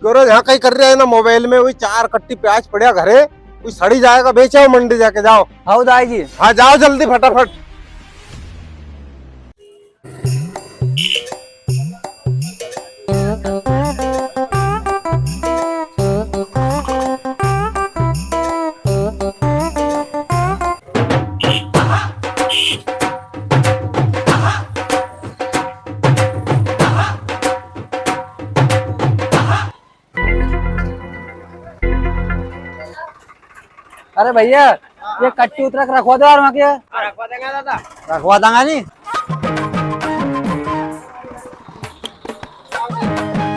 क्यों यहाँ कहीं कर रहे है ना मोबाइल में, वही 4 कट्टी प्याज पड़िया घरे, कोई सड़ी जाएगा, बेचो मंडी जाके जाओ। हाँ दाई जी। हाँ जाओ जल्दी फटाफट। अरे भैया ये कट्टी उतरक रखवा दो यार वहाँ के। रखवा देंगे दादा। रखवा देंगे नहीं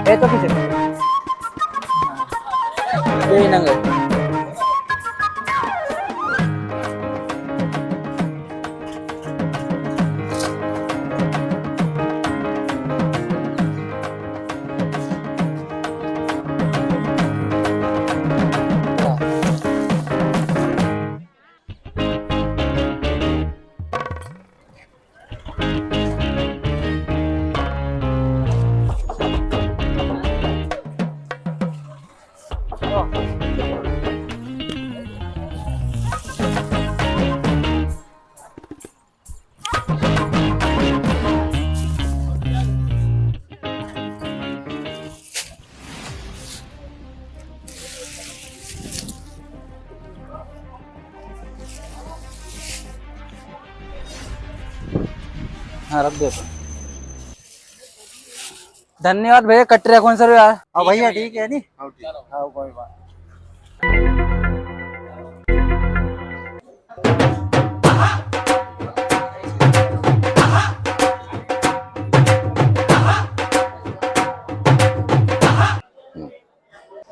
ये तो पीछे यही नंगे। हाँ रख दो। धन्यवाद भैया, कट्टी रखो सर यार। हाँ भैया ठीक है नहीं। हाँ कोई बात।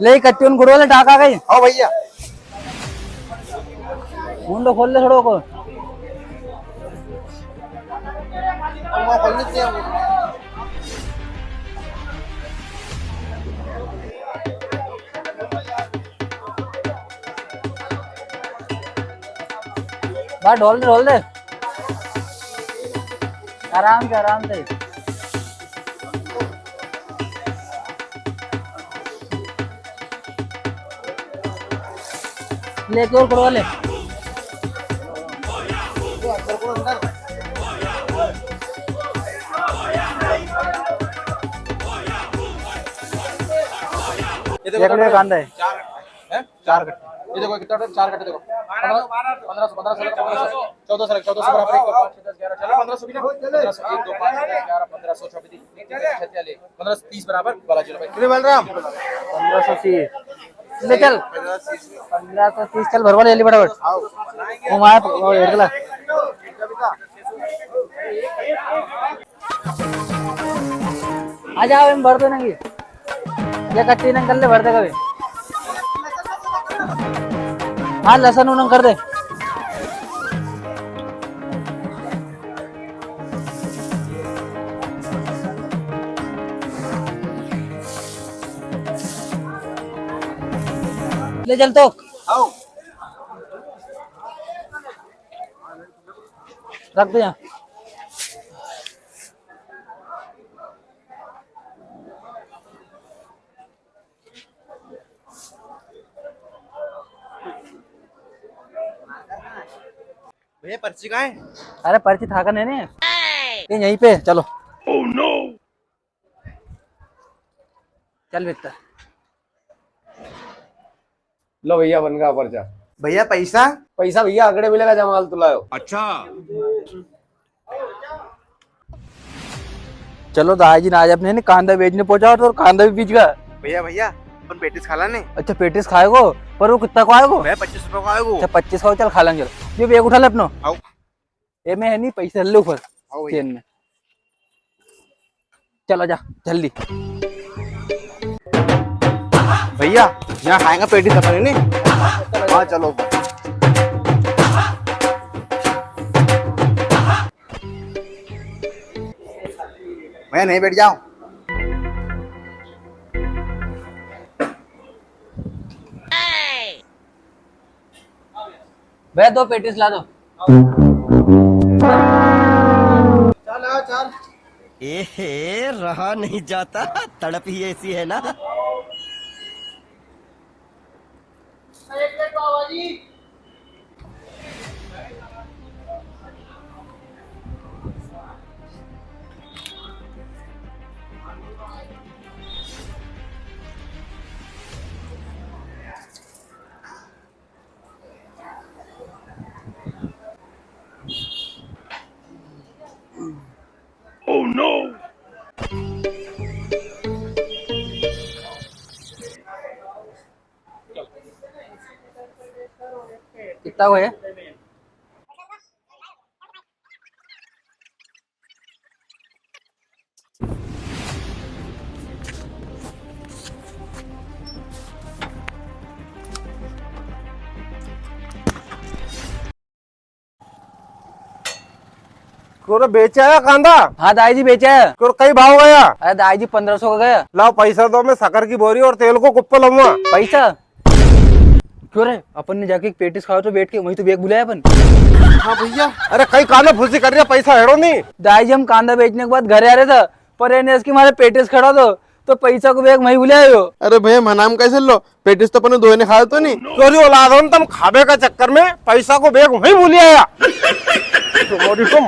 ले कट्टी उन गुड़ों ले ढाका गई। हाँ भैया मुंडो खोल ले थोड़ो को। बाहर ढोल दे आराम से। ले और करवा ले। ये कांदा है 4 कट्टे। ये देखो कितना 4 कट्टे देखो 1500 1400 बराबर 1 5 10 11 चलो 1500 भी ना 1500 1 2 5 11 1500 26 15 30 बराबर वाला चलो भाई कितने बलराम? 1530 ले चल 1530 चल भरवा ले जल्दी फटाफट। वो मार वो इधर आ जाओ हम भर दो ना ये कट्टी न कर ले भर दे कभी। हाँ लहसुन उन कर दे। ले चल तो रख दे यहाँ। भैया पर्ची कहाँ है? अरे पर्ची था का नहीं ये यहीं पे चलो। oh, no! चल बेटा लो भैया बन गया पर्चा। भैया पैसा पैसा भैया अगड़े मिलेगा जमाल तुलायो। अच्छा चलो दाई जी आज अपने कांदा बेचने पहुंचा तो कांदा भी बीच गया। भैया अपन पेटिस खा लाने। अच्छा पेटिस खाएगो पर वो कितना को आएगो? भैया 25 रुपए को आएगो। अच्छा 25 का चल खा लेंगे। चलो ये बैग उठा ले अपनो। आओ ये में है नहीं पैसे ले ऊपर चेन में। चलो जा जल्दी। भैया यहाँ खाएंगे पेटिस अपन नहीं। हाँ चलो भैया नहीं बैठ जाओ। भैया 2 पेटिस ला दो। ए रहा नहीं जाता, तड़प ही ऐसी है ना। कितना को है? कोरे बेचा है कांदा? हाँ दाई जी बेचा है। कोरे कई भाव गया? अरे दाई जी 1500 का गया। लाओ पैसा दो, मैं शक्कर की बोरी और तेल को कुप्पा लूंगा। पैसा क्यों रे? अपन ने जाके एक पेटिस खाओ तो बैठ के वही तो बैग बुलाया अपन। हाँ भैया, अरे कई काना फुसी कर रहा, पैसा हेड़ो नहीं। दाई जी हम कांदा बेचने के बाद घर आ रहे थे, पर एनएस की हमारे पेटिस खड़ा तो पैसा को बैग वही बुलाया हो। अरे भैया मनाम कैसे लो, पेटिस तो अपन धोने खाया तो नहीं। चोरी औलाद हो तुम, खाबे का चक्कर में पैसा को बैग वही भूल आया। तुम